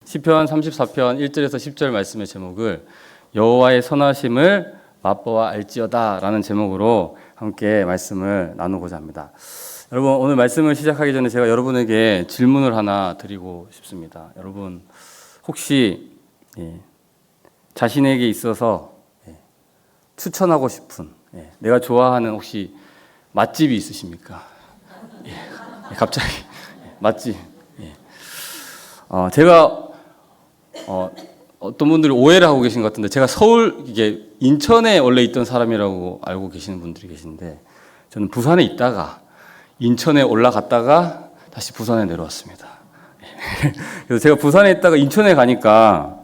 시편 34편 1절에서 10절 말씀의 제목을 여호와의 선하심을 맛보아 알지어다 라는 제목으로 함께 말씀을 나누고자 합니다. 여러분, 오늘 말씀을 시작하기 전에 제가 여러분에게 질문을 하나 드리고 싶습니다. 여러분, 혹시 자신에게 있어서 추천하고 싶은 내가 좋아하는 혹시 맛집이 있으십니까? 갑자기 맛집. 제가 어떤 분들이 오해를 하고 계신 것 같은데, 제가 이게 인천에 원래 있던 사람이라고 알고 계시는 분들이 계신데, 저는 부산에 있다가 인천에 올라갔다가 다시 부산에 내려왔습니다. 그래서 제가 부산에 있다가 인천에 가니까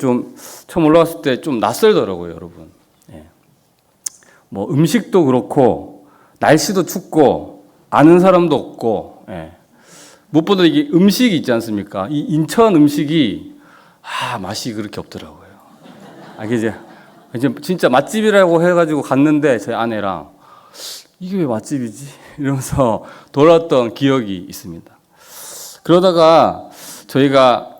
좀 처음 올라왔을 때 좀 낯설더라고요, 여러분. 뭐 음식도 그렇고 날씨도 춥고 아는 사람도 없고, 무엇보다 이게 음식이 있지 않습니까? 이 인천 음식이 맛이 그렇게 없더라고요. 이제 진짜 맛집이라고 해가지고 갔는데 저희 아내랑 이게 왜 맛집이지? 이러면서 돌았던 기억이 있습니다. 그러다가 저희가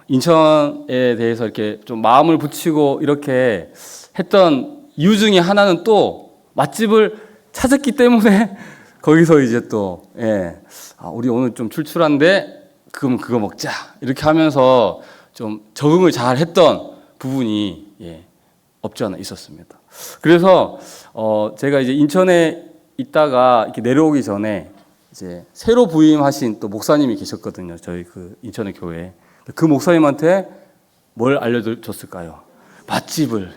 인천에 대해서 이렇게 좀 마음을 붙이고 이렇게 했던 이유 중에 하나는 또 맛집을 찾았기 때문에 거기서 이제 또 우리 오늘 좀 출출한데 그럼 그거 먹자 이렇게 하면서 좀 적응을 잘 했던 부분이 없지 않아 있었습니다. 그래서 제가 이제 인천에 있다가 이렇게 내려오기 전에 이제 새로 부임하신 또 목사님이 계셨거든요. 저희 그 인천의 교회에. 그 목사님한테 뭘 알려줬을까요? 맛집을.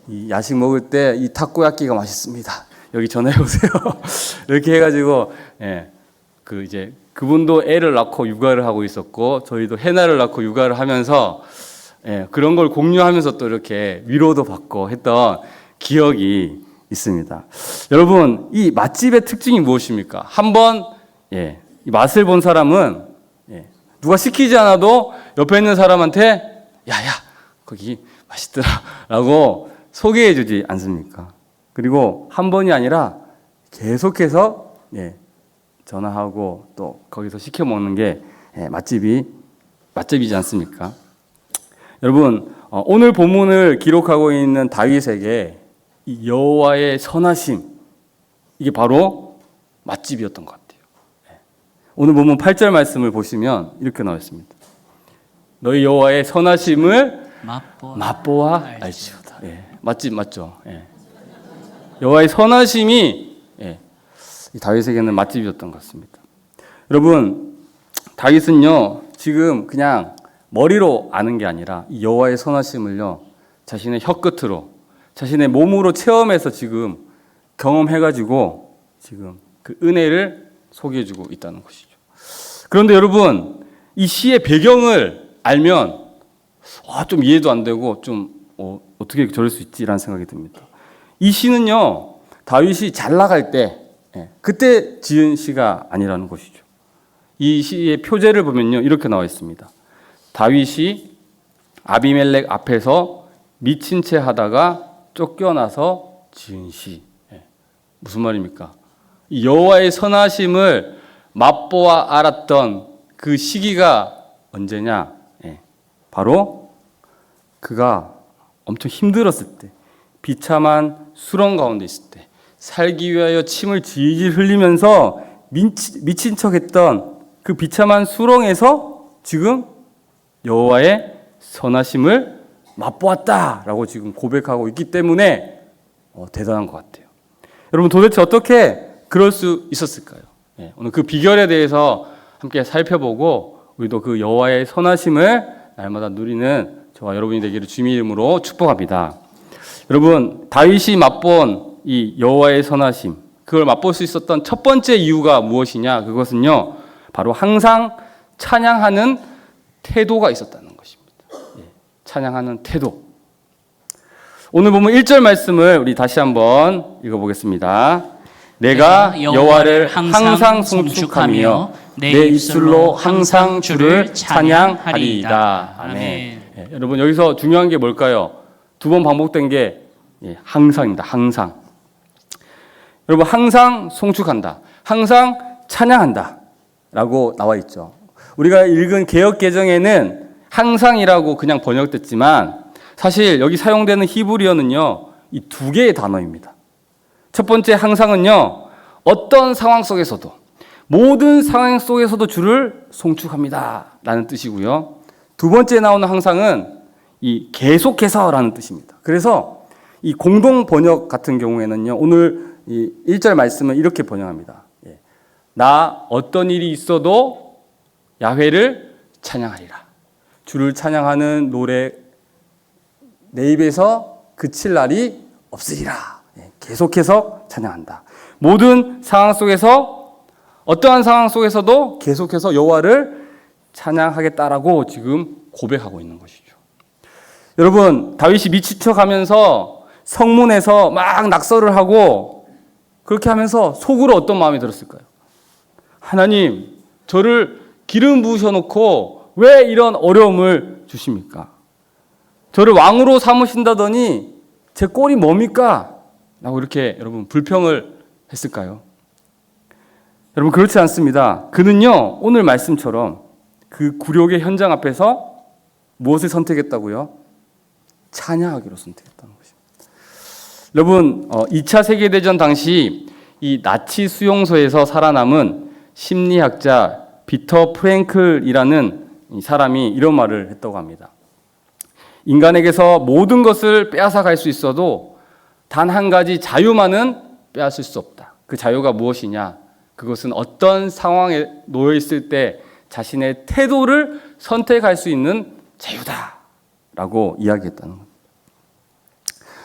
이 야식 먹을 때 이 타코야끼가 맛있습니다. 여기 전화해 오세요. 이렇게 해가지고 그분도 애를 낳고 육아를 하고 있었고 저희도 해나를 낳고 육아를 하면서 그런 걸 공유하면서 또 이렇게 위로도 받고 했던 기억이 있습니다. 여러분, 이 맛집의 특징이 무엇입니까? 한번 이 맛을 본 사람은 누가 시키지 않아도 옆에 있는 사람한테 야야 거기 맛있더라라고 소개해주지 않습니까? 그리고 한 번이 아니라 계속해서 전화하고 또 거기서 시켜 먹는 게 맛집이지 않습니까? 여러분, 오늘 본문을 기록하고 있는 다윗에게 이 여호와의 선하심, 이게 바로 맛집이었던 것 같아요. 오늘 본문 8절 말씀을 보시면 이렇게 나와 있습니다. 너희 여호와의 선하심을 맛보아 알지어다. 맛집 맞죠? 여호와의 선하심이 이 다윗에게는 맛집이었던 것 같습니다. 여러분, 다윗은요 지금 그냥 머리로 아는 게 아니라 이 여호와의 선하심을요 자신의 혀끝으로, 자신의 몸으로 체험해서 지금 경험해가지고 지금 그 은혜를 소개해주고 있다는 것이죠. 그런데 여러분, 이 시의 배경을 알면 좀 이해도 안 되고 좀 어떻게 저럴 수 있지라는 생각이 듭니다. 이 시는요 다윗이 잘 나갈 때 그때 지은 시가 아니라는 것이죠. 이 시의 표제를 보면요 이렇게 나와 있습니다. 다윗이 아비멜렉 앞에서 미친 채 하다가 쫓겨나서 지은 시. 무슨 말입니까? 여호와의 선하심을 맛보아 알았던 그 시기가 언제냐? 바로 그가 엄청 힘들었을 때, 비참한 수렁 가운데 있을 때, 살기 위하여 침을 질질 흘리면서 미친 척했던 그 비참한 수렁에서 지금 여호와의 선하심을 맛보았다라고 지금 고백하고 있기 때문에 대단한 것 같아요. 여러분, 도대체 어떻게 그럴 수 있었을까요? 오늘 그 비결에 대해서 함께 살펴보고 우리도 그 여호와의 선하심을 날마다 누리는 저와 여러분이 되기를 주님의 이름으로 축복합니다. 여러분, 다윗이 맛본 이 여호와의 선하심, 그걸 맛볼 수 있었던 첫 번째 이유가 무엇이냐? 그것은요 바로 항상 찬양하는 태도가 있었다는 것입니다. 찬양하는 태도. 오늘 보면 1절 말씀을 우리 다시 한번 읽어보겠습니다. 내가 여호와를 항상 송축하며 내 입술로 항상 주를 찬양하리이다. 아멘. 여러분, 여기서 중요한 게 뭘까요? 두 번 반복된 게 항상입니다. 항상. 여러분, 항상 송축한다, 항상 찬양한다 라고 나와 있죠. 우리가 읽은 개역 개정에는 항상이라고 그냥 번역됐지만 사실 여기 사용되는 히브리어는요, 이 두 개의 단어입니다. 첫 번째 항상은요, 어떤 상황 속에서도, 모든 상황 속에서도 주를 송축합니다 라는 뜻이고요. 두 번째 나오는 항상은 이 계속해서라는 뜻입니다. 그래서 이 공동 번역 같은 경우에는요, 오늘 이 1절 말씀을 이렇게 번역합니다. 나 어떤 일이 있어도 야훼를 찬양하리라. 주를 찬양하는 노래 내 입에서 그칠 날이 없으리라. 계속해서 찬양한다. 모든 상황 속에서, 어떠한 상황 속에서도 계속해서 여호와를 찬양하겠다라고 지금 고백하고 있는 것이죠. 여러분, 다윗이 미치쳐가면서 성문에서 막 낙서를 하고 그렇게 하면서 속으로 어떤 마음이 들었을까요? 하나님, 저를 기름 부으셔놓고 왜 이런 어려움을 주십니까? 저를 왕으로 삼으신다더니 제 꼴이 뭡니까? 라고 이렇게 여러분 불평을 했을까요? 여러분, 그렇지 않습니다. 그는요, 오늘 말씀처럼 그 굴욕의 현장 앞에서 무엇을 선택했다고요? 찬양하기로 선택했다는 것입니다. 여러분, 2차 세계대전 당시 이 나치 수용소에서 살아남은 심리학자 비터 프랭클이라는 사람이 이런 말을 했다고 합니다. 인간에게서 모든 것을 빼앗아 갈 수 있어도 단 한 가지 자유만은 빼앗을 수 없다. 그 자유가 무엇이냐? 그것은 어떤 상황에 놓여 있을 때 자신의 태도를 선택할 수 있는 자유다라고 이야기했다는 겁니다.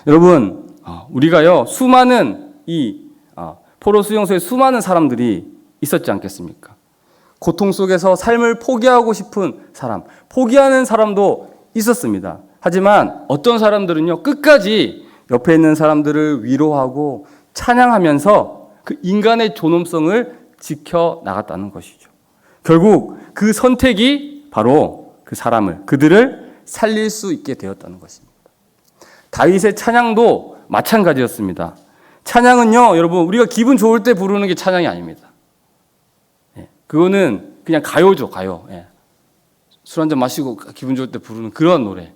여러분, 우리가요, 수많은 이 포로 수용소에 수많은 사람들이 있었지 않겠습니까? 고통 속에서 삶을 포기하고 싶은 사람, 포기하는 사람도 있었습니다. 하지만 어떤 사람들은요, 끝까지 옆에 있는 사람들을 위로하고 찬양하면서 그 인간의 존엄성을 지켜 나갔다는 것이죠. 결국 그 선택이 바로 그 사람을, 그들을 살릴 수 있게 되었다는 것입니다. 다윗의 찬양도 마찬가지였습니다. 찬양은요, 여러분, 우리가 기분 좋을 때 부르는 게 찬양이 아닙니다. 그거는 그냥 가요죠, 가요. 술 한잔 마시고 기분 좋을 때 부르는 그런 노래.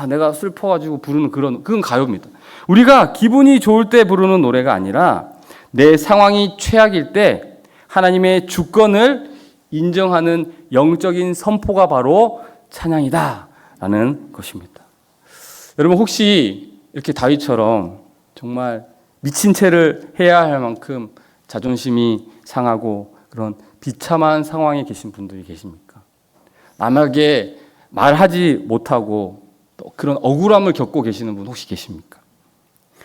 내가 슬퍼가지고 부르는 그건 가요입니다. 우리가 기분이 좋을 때 부르는 노래가 아니라 내 상황이 최악일 때 하나님의 주권을 인정하는 영적인 선포가 바로 찬양이다라는 것입니다. 여러분, 혹시 이렇게 다윗처럼 정말 미친 채를 해야 할 만큼 자존심이 상하고 그런 비참한 상황에 계신 분들이 계십니까? 남에게 말하지 못하고 또 그런 억울함을 겪고 계시는 분 혹시 계십니까?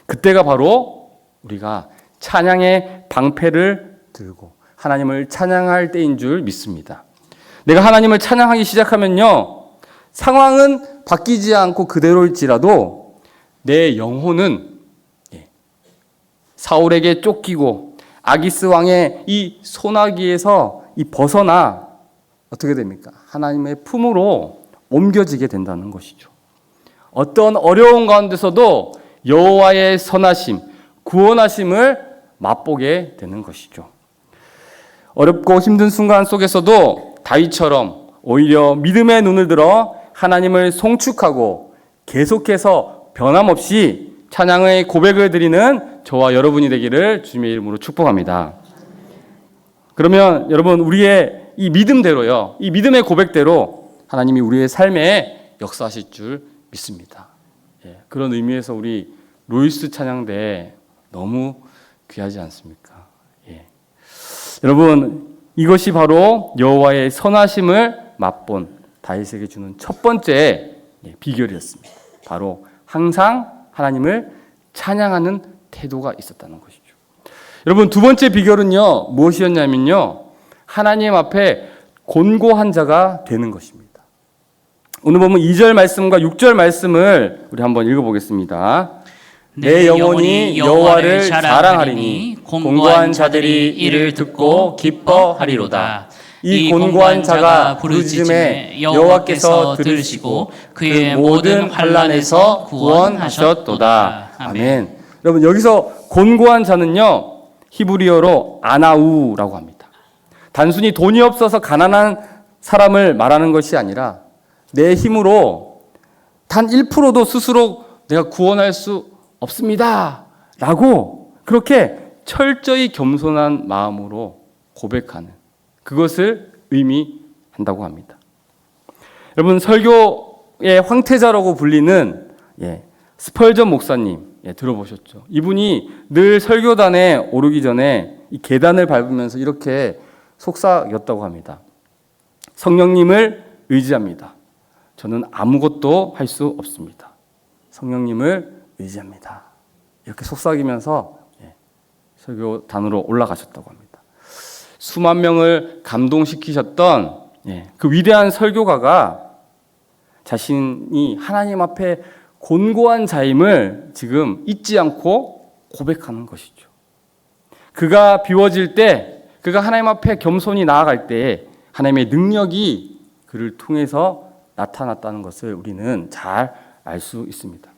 그때가 바로 우리가 찬양의 방패를 들고 하나님을 찬양할 때인 줄 믿습니다. 내가 하나님을 찬양하기 시작하면요, 상황은 바뀌지 않고 그대로일지라도 내 영혼은 사울에게 쫓기고 아기스 왕의 이 소나기에서 벗어나 어떻게 됩니까? 하나님의 품으로 옮겨지게 된다는 것이죠. 어떤 어려운 가운데서도 여호와의 선하심, 구원하심을 맛보게 되는 것이죠. 어렵고 힘든 순간 속에서도 다윗처럼 오히려 믿음의 눈을 들어 하나님을 송축하고 계속해서 변함없이 찬양의 고백을 드리는 저와 여러분이 되기를 주님의 이름으로 축복합니다. 그러면 여러분, 우리의 이 믿음대로요, 이 믿음의 고백대로 하나님이 우리의 삶에 역사하실 줄 믿습니다. 그런 의미에서 우리 로이스 찬양대 너무 귀하지 않습니까? 여러분, 이것이 바로 여호와의 선하심을 맛본 다윗에게 주는 첫 번째 비결이었습니다. 바로 항상 하나님을 찬양하는 태도가 있었다는 것이죠. 여러분, 두 번째 비결은요, 무엇이었냐면요, 하나님 앞에 곤고한 자가 되는 것입니다. 오늘 보면 2절 말씀과 6절 말씀을 우리 한번 읽어보겠습니다. 내 영혼이 여호와를 자랑하리니 곤고한 자들이 이를 듣고 기뻐하리로다. 이 곤고한 자가 부르짖음에 여호와께서 들으시고 그의 모든 환난에서 구원하셨도다. 아멘. 여러분, 여기서 곤고한 자는요, 히브리어로 아나우라고 합니다. 단순히 돈이 없어서 가난한 사람을 말하는 것이 아니라 내 힘으로 단 1%도 스스로 내가 구원할 수 없습니다 라고 그렇게 철저히 겸손한 마음으로 고백하는 그것을 의미한다고 합니다. 여러분, 설교의 황태자라고 불리는 스펄전 목사님 들어보셨죠? 이분이 늘 설교단에 오르기 전에 이 계단을 밟으면서 이렇게 속삭였다고 합니다. 성령님을 의지합니다. 저는 아무것도 할 수 없습니다. 성령님을 의지합니다. 이렇게 속삭이면서 설교단으로 올라가셨다고 합니다. 수만 명을 감동시키셨던 그 위대한 설교가가 자신이 하나님 앞에 곤고한 자임을 지금 잊지 않고 고백하는 것이죠. 그가 비워질 때, 그가 하나님 앞에 겸손히 나아갈 때 하나님의 능력이 그를 통해서 나타났다는 것을 우리는 잘 알 수 있습니다.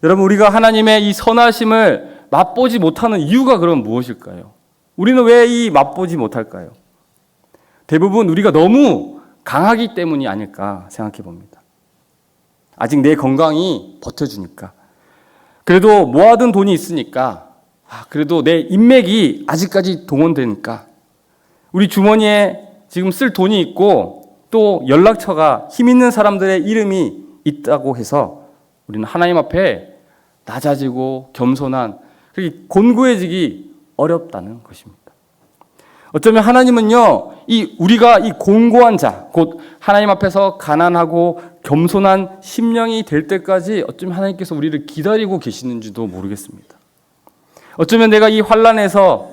여러분, 우리가 하나님의 이 선하심을 맛보지 못하는 이유가 그럼 무엇일까요? 우리는 왜 이 맛보지 못할까요? 대부분 우리가 너무 강하기 때문이 아닐까 생각해 봅니다. 아직 내 건강이 버텨주니까, 그래도 모아둔 돈이 있으니까, 그래도 내 인맥이 아직까지 동원되니까, 우리 주머니에 지금 쓸 돈이 있고 또 연락처가 힘 있는 사람들의 이름이 있다고 해서 우리는 하나님 앞에 낮아지고 겸손한, 곤고해지기 어렵다는 것입니다. 어쩌면 하나님은요, 우리가 이 곤고한 자, 곧 하나님 앞에서 가난하고 겸손한 심령이 될 때까지 어쩌면 하나님께서 우리를 기다리고 계시는지도 모르겠습니다. 어쩌면 내가 이 환난에서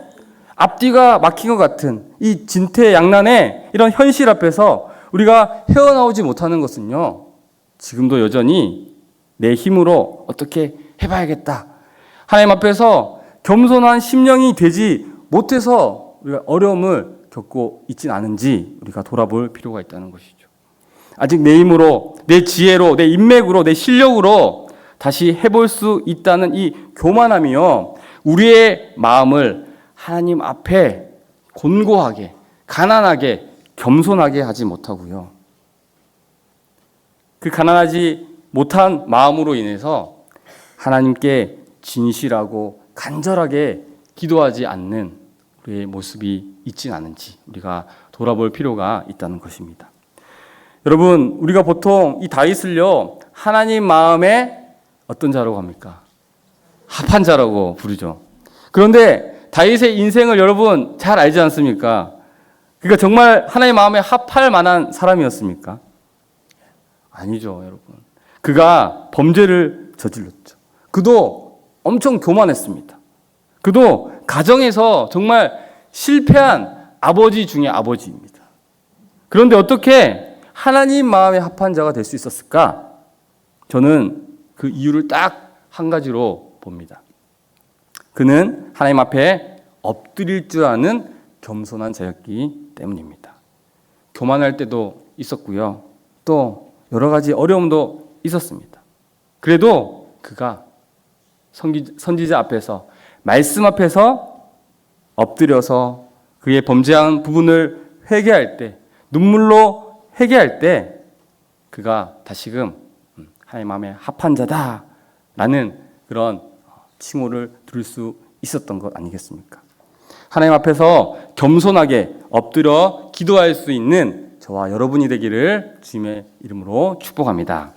앞뒤가 막힌 것 같은 이 진퇴양난의 이런 현실 앞에서 우리가 헤어나오지 못하는 것은요, 지금도 여전히 내 힘으로 어떻게 해봐야겠다, 하나님 앞에서 겸손한 심령이 되지 못해서 우리가 어려움을 겪고 있진 않은지 우리가 돌아볼 필요가 있다는 것이죠. 아직 내 힘으로, 내 지혜로, 내 인맥으로, 내 실력으로 다시 해볼 수 있다는 이 교만함이요, 우리의 마음을 하나님 앞에 곤고하게, 가난하게, 겸손하게 하지 못하고요, 그 가난하지 못한 마음으로 인해서 하나님께 진실하고 간절하게 기도하지 않는 우리의 모습이 있진 않은지 우리가 돌아볼 필요가 있다는 것입니다. 여러분, 우리가 보통 이 다윗을요, 하나님 마음에 어떤 자라고 합니까? 합한 자라고 부르죠. 그런데 다윗의 인생을 여러분 잘 알지 않습니까? 그러니까 정말 하나님 마음에 합할 만한 사람이었습니까? 아니죠, 여러분. 그가 범죄를 저질렀죠. 그도 엄청 교만했습니다. 그도 가정에서 정말 실패한 아버지 중에 아버지입니다. 그런데 어떻게 하나님 마음에 합한 자가 될 수 있었을까? 저는 그 이유를 딱 한 가지로 봅니다. 그는 하나님 앞에 엎드릴 줄 아는 겸손한 자였기 때문입니다. 교만할 때도 있었고요, 또 여러 가지 어려움도 있었습니다. 그래도 그가 선지자 앞에서, 말씀 앞에서 엎드려서 그의 범죄한 부분을 회개할 때, 눈물로 회개할 때 그가 다시금 하나님 마음에 합한 자다라는 그런 칭호를 들을 수 있었던 것 아니겠습니까? 하나님 앞에서 겸손하게 엎드려 기도할 수 있는 저와 여러분이 되기를 주님의 이름으로 축복합니다.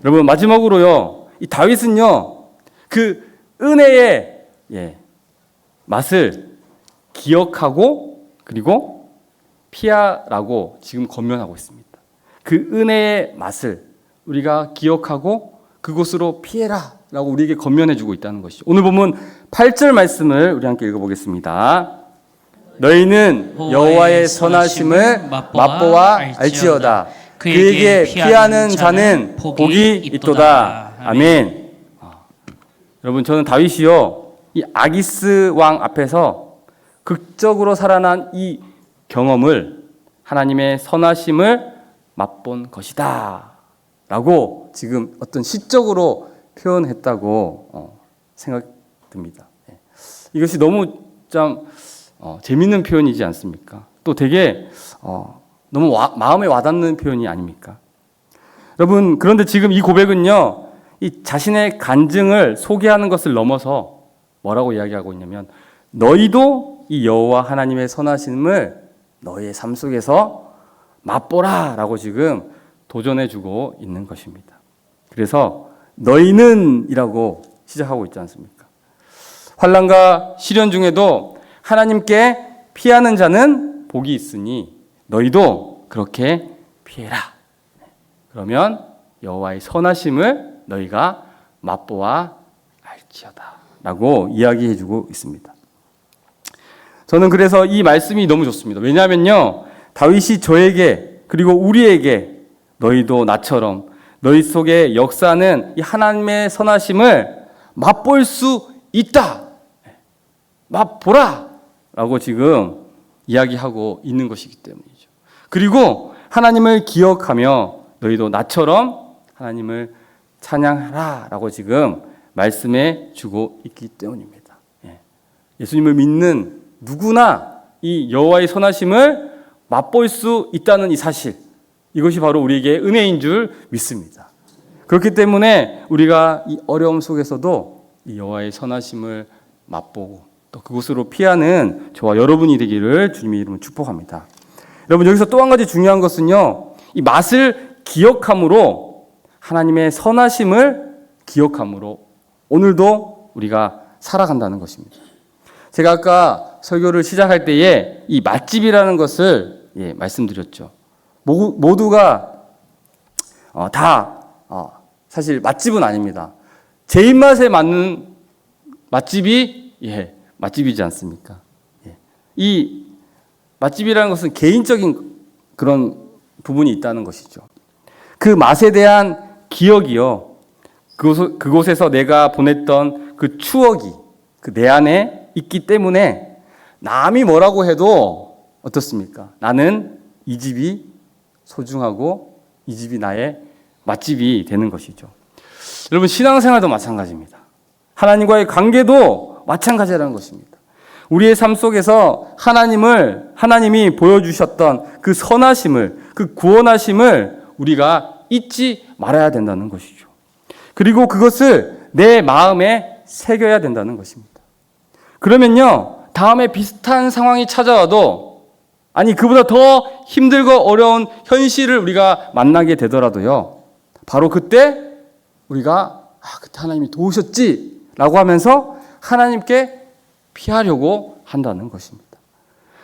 여러분, 마지막으로요, 이 다윗은요, 그 은혜의 맛을 기억하고 그리고 피하라고 지금 권면하고 있습니다. 그 은혜의 맛을 우리가 기억하고 그곳으로 피해라 라고 우리에게 권면해주고 있다는 것이죠. 오늘 보면 8절 말씀을 우리 함께 읽어보겠습니다. 너희는 여호와의 선하심을 맛보아 알지어다. 그에게 피하는 자는 복이 있도다. 아멘. 여러분, 저는 다윗이요, 이 아기스 왕 앞에서 극적으로 살아난 이 경험을 하나님의 선하심을 맛본 것이다 라고 지금 어떤 시적으로 표현했다고 생각됩니다. 이것이 너무 참 재밌는 표현이지 않습니까? 또 되게 너무 마음에 와닿는 표현이 아닙니까? 여러분, 그런데 지금 이 고백은요, 이 자신의 간증을 소개하는 것을 넘어서 뭐라고 이야기하고 있냐면, 너희도 이 여호와 하나님의 선하심을 너희의 삶 속에서 맛보라 라고 지금 도전해주고 있는 것입니다. 그래서 너희는 이라고 시작하고 있지 않습니까? 환난과 시련 중에도 하나님께 피하는 자는 복이 있으니 너희도 그렇게 피해라. 그러면 여호와의 선하심을 너희가 맛보아 알지어다 라고 이야기해주고 있습니다. 저는 그래서 이 말씀이 너무 좋습니다. 왜냐하면요, 다윗이 저에게 그리고 우리에게 너희도 나처럼 너희 속에 역사는 이 하나님의 선하심을 맛볼 수 있다. 맛보라 라고 지금 이야기하고 있는 것이기 때문이죠. 그리고 하나님을 기억하며 너희도 나처럼 하나님을 찬양하라 라고 지금 말씀해 주고 있기 때문입니다. 예수님을 믿는 누구나 이 여호와의 선하심을 맛볼 수 있다는 이 사실, 이것이 바로 우리에게 은혜인 줄 믿습니다. 그렇기 때문에 우리가 이 어려움 속에서도 이 여호와의 선하심을 맛보고 또 그곳으로 피하는 저와 여러분이 되기를 주님의 이름으로 축복합니다. 여러분, 여기서 또 한 가지 중요한 것은요, 이 맛을 기억함으로, 하나님의 선하심을 기억함으로 오늘도 우리가 살아간다는 것입니다. 제가 아까 설교를 시작할 때에 이 맛집이라는 것을 말씀드렸죠. 모두가 다 사실 맛집은 아닙니다. 제 입맛에 맞는 맛집이 맛집이지 않습니까? 이 맛집이라는 것은 개인적인 그런 부분이 있다는 것이죠. 그 맛에 대한 기억이요, 그곳에서 내가 보냈던 그 추억이 그 내 안에 있기 때문에 남이 뭐라고 해도 어떻습니까? 나는 이 집이 소중하고 이 집이 나의 맛집이 되는 것이죠. 여러분, 신앙생활도 마찬가지입니다. 하나님과의 관계도 마찬가지라는 것입니다. 우리의 삶 속에서 하나님이 보여주셨던 그 선하심을, 그 구원하심을 우리가 잊지 말아야 된다는 것이죠. 그리고 그것을 내 마음에 새겨야 된다는 것입니다. 그러면요, 다음에 비슷한 상황이 찾아와도, 아니 그보다 더 힘들고 어려운 현실을 우리가 만나게 되더라도요, 바로 그때 우리가 그때 하나님이 도우셨지 라고 하면서 하나님께 피하려고 한다는 것입니다.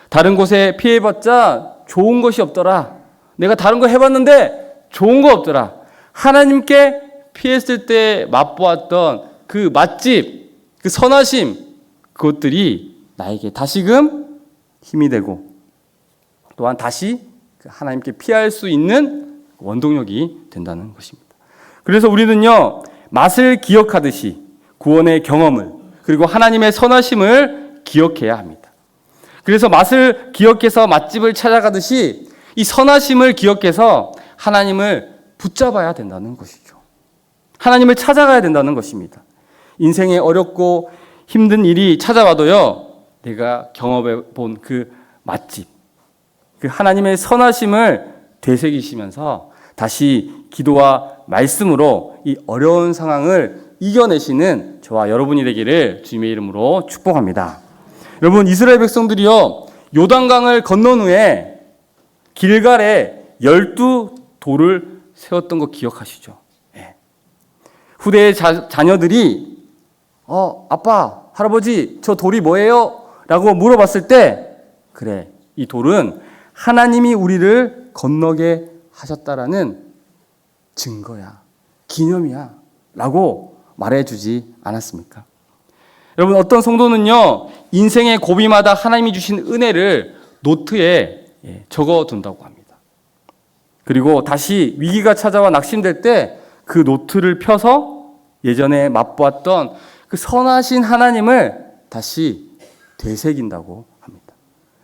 다른 곳에 피해봤자 좋은 것이 없더라. 내가 다른 거 해봤는데 좋은 거 없더라. 하나님께 피했을 때 맛보았던 그 맛집, 그 선하심, 그것들이 나에게 다시금 힘이 되고 또한 다시 하나님께 피할 수 있는 원동력이 된다는 것입니다. 그래서 우리는요, 맛을 기억하듯이 구원의 경험을 그리고 하나님의 선하심을 기억해야 합니다. 그래서 맛을 기억해서 맛집을 찾아가듯이 이 선하심을 기억해서 하나님을 붙잡아야 된다는 것이죠. 하나님을 찾아가야 된다는 것입니다. 인생에 어렵고 힘든 일이 찾아와도요, 내가 경험해 본 그 맛집, 그 하나님의 선하심을 되새기시면서 다시 기도와 말씀으로 이 어려운 상황을 이겨내시는 저와 여러분이 되기를 주님의 이름으로 축복합니다. 여러분, 이스라엘 백성들이요, 요단강을 건넌 후에 길갈에 12돌을 세웠던 거 기억하시죠? 후대의 자녀들이 아빠, 할아버지, 저 돌이 뭐예요? 라고 물어봤을 때, 그래, 이 돌은 하나님이 우리를 건너게 하셨다라는 증거야, 기념이야 라고 말해주지 않았습니까? 여러분, 어떤 성도는요, 인생의 고비마다 하나님이 주신 은혜를 노트에 적어둔다고 합니다. 그리고 다시 위기가 찾아와 낙심될 때 그 노트를 펴서 예전에 맛보았던 그 선하신 하나님을 다시 되새긴다고 합니다.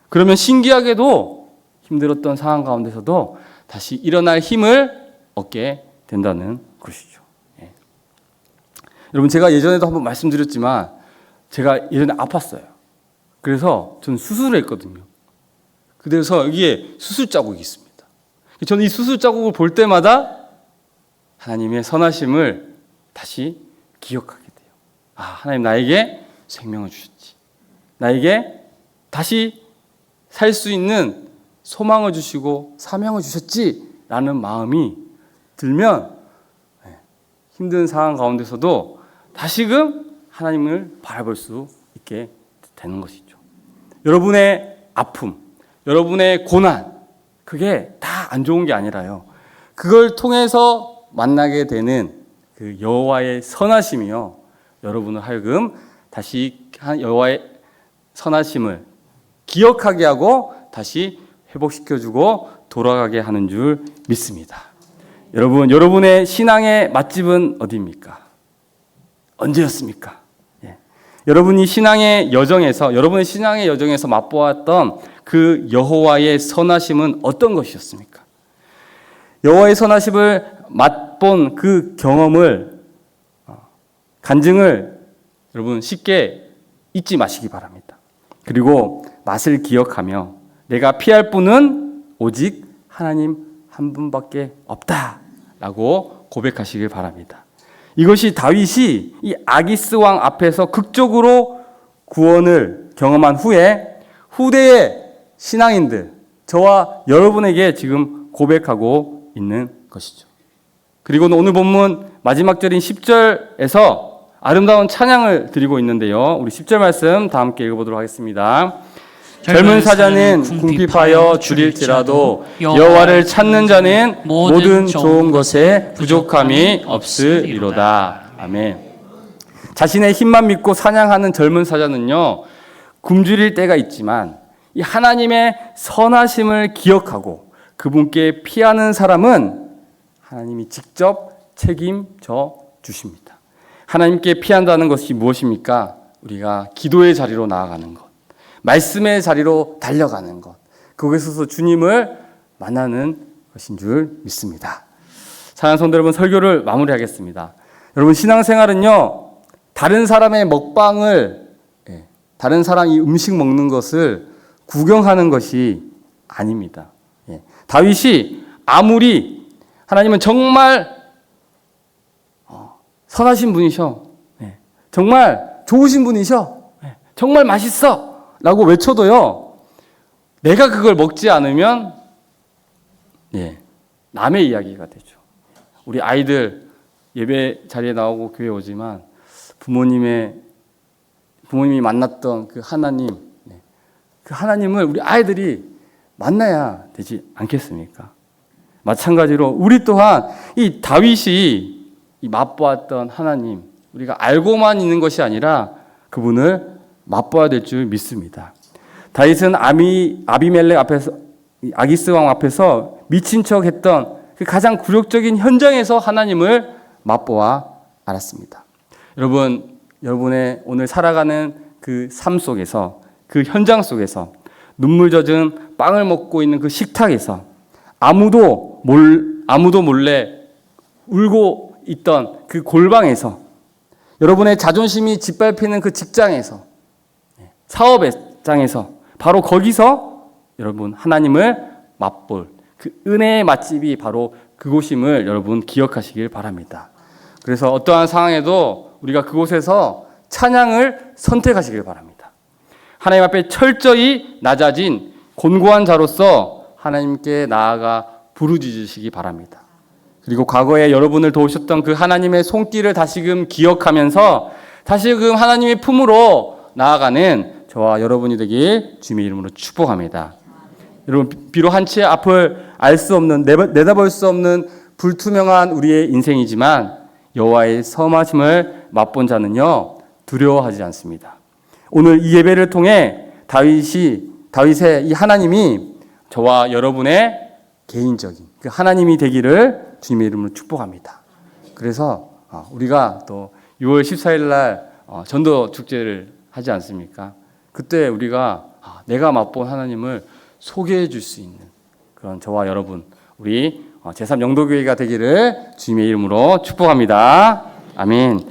그러면 신기하게도 힘들었던 상황 가운데서도 다시 일어날 힘을 얻게 된다는 것이죠. 여러분, 제가 예전에도 한번 말씀드렸지만 제가 예전에 아팠어요. 그래서 저는 수술을 했거든요. 그래서 여기에 수술 자국이 있습니다. 저는 이 수술 자국을 볼 때마다 하나님의 선하심을 다시 기억하게 돼요. 아, 하나님 나에게 생명을 주셨지. 나에게 다시 살 수 있는 소망을 주시고 사명을 주셨지라는 마음이 들면 힘든 상황 가운데서도 다시금 하나님을 바라볼 수 있게 되는 것이죠. 여러분의 아픔, 여러분의 고난, 그게 다 안 좋은 게 아니라요. 그걸 통해서 만나게 되는 그 여호와의 선하심이요. 여러분을 하여금 다시 여호와의 선하심을 기억하게 하고 다시 회복시켜주고 돌아가게 하는 줄 믿습니다. 여러분, 여러분의 신앙의 맛집은 어디입니까? 언제였습니까? 여러분의 신앙의 여정에서 맛보았던 그 여호와의 선하심은 어떤 것이었습니까? 여호와의 선하심을 맛본 그 경험을 간증을 여러분 쉽게 잊지 마시기 바랍니다. 그리고 맛을 기억하며 내가 피할 분은 오직 하나님 한 분밖에 없다라고 고백하시길 바랍니다. 이것이 다윗이 이 아기스 왕 앞에서 극적으로 구원을 경험한 후에 후대의 신앙인들, 저와 여러분에게 지금 고백하고 있는 것이죠. 그리고 오늘 본문 마지막 절인 10절에서 아름다운 찬양을 드리고 있는데요. 우리 10절 말씀 다 함께 읽어보도록 하겠습니다. 젊은 사자는 궁핍하여 줄일지라도 여호와를 찾는 자는 모든 좋은 것에 부족함이 없으리로다. 아멘. 자신의 힘만 믿고 사냥하는 젊은 사자는요, 굶주릴 때가 있지만 이 하나님의 선하심을 기억하고 그분께 피하는 사람은 하나님이 직접 책임져 주십니다. 하나님께 피한다는 것이 무엇입니까? 우리가 기도의 자리로 나아가는 것, 말씀의 자리로 달려가는 것, 거기서 주님을 만나는 것인 줄 믿습니다. 사랑하는 성도 여러분, 설교를 마무리하겠습니다. 여러분, 신앙생활은요, 다른 사람의 먹방을, 다른 사람이 음식 먹는 것을 구경하는 것이 아닙니다. 다윗이 아무리 하나님은 정말 선하신 분이셔, 정말 좋으신 분이셔, 정말 맛있어 라고 외쳐도요, 내가 그걸 먹지 않으면 남의 이야기가 되죠. 우리 아이들 예배 자리에 나오고 교회 오지만 부모님이 만났던 그 하나님, 그 하나님을 우리 아이들이 만나야 되지 않겠습니까? 마찬가지로 우리 또한 이 다윗이 이 맛보았던 하나님, 우리가 알고만 있는 것이 아니라 그분을 맛보아야 될 줄 믿습니다. 다윗은 아비멜렉 앞에서, 아기스 왕 앞에서 미친 척 했던 그 가장 굴욕적인 현장에서 하나님을 맛보아 알았습니다. 여러분, 여러분의 오늘 살아가는 그 삶 속에서, 그 현장 속에서, 눈물 젖은 빵을 먹고 있는 그 식탁에서 아무도 몰래 울고 있던 그 골방에서, 여러분의 자존심이 짓밟히는 그 직장에서, 사업장에서, 바로 거기서 여러분 하나님을 맛볼 그 은혜의 맛집이 바로 그곳임을 여러분 기억하시길 바랍니다. 그래서 어떠한 상황에도 우리가 그곳에서 찬양을 선택하시길 바랍니다. 하나님 앞에 철저히 낮아진 곤고한 자로서 하나님께 나아가 부르짖으시기 바랍니다. 그리고 과거에 여러분을 도우셨던 그 하나님의 손길을 다시금 기억하면서 다시금 하나님의 품으로 나아가는 저와 여러분이 되길 주님의 이름으로 축복합니다. 여러분, 비록 한치의 앞을 알 수 없는, 내다볼 수 없는 불투명한 우리의 인생이지만 여호와의 선하심을 맛본 자는요, 두려워하지 않습니다. 오늘 이 예배를 통해 다윗의 이 하나님이 저와 여러분의 개인적인 그 하나님이 되기를 주님의 이름으로 축복합니다. 그래서 우리가 또 6월 14일 날 전도 축제를 하지 않습니까? 그때 우리가 내가 맛본 하나님을 소개해 줄 수 있는 그런 저와 여러분, 우리 제3영도교회가 되기를 주님의 이름으로 축복합니다. 아멘.